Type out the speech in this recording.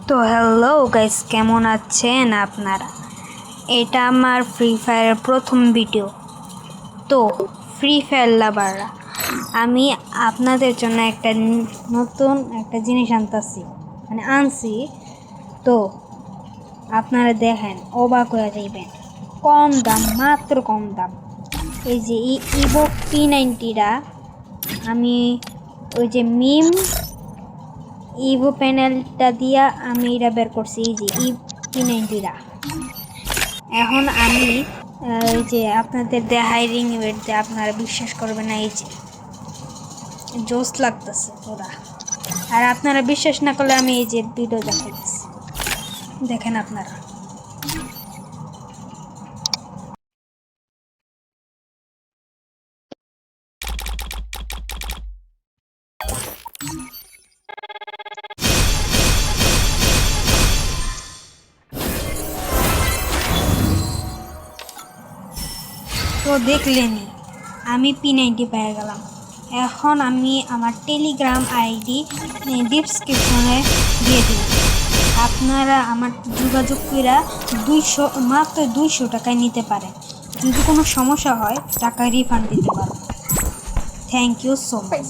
তো hello guys, কেমন আছেন আপনারা? এটা আমার ফ্রি ফায়ারের প্রথম ভিডিও। তো ফ্রি ফায়ার লাভাররা, আমি আপনাদের জন্য নতুন একটা জিনিস আনছি। তো আপনারা দেখেন, অবাক হয়ে যাইবেন। কম দাম, মাত্র কম দাম। এই যে ইভো P90টা আমি ওই যে ইভো প্যানেলটা দিয়া আমি এটা বের করছি। এই যে P90টা এখন আমি ওই যে আপনাদের দেখাই রিং ইভেন্ট দিয়ে, আপনারা বিশ্বাস করবেন না। এই যে জোস লাগতেছে ওরা, আর আপনারা বিশ্বাস না করলে আমি এই যে ভিডিও দেখাইতেছি, দেখেন আপনারা। তো দেখলেনি, আমি P90 পেয়ে গেলাম। এখন আমি আমার টেলিগ্রাম আইডি ডিসক্রিপশনে দিয়ে দিই। আপনারা আমার যোগাযোগ করে মাত্র 200 টাকায় নিতে পারেন। যদি কোনো সমস্যা হয়, টাকা রিফান্ড দিতে পারো। Thank you so much.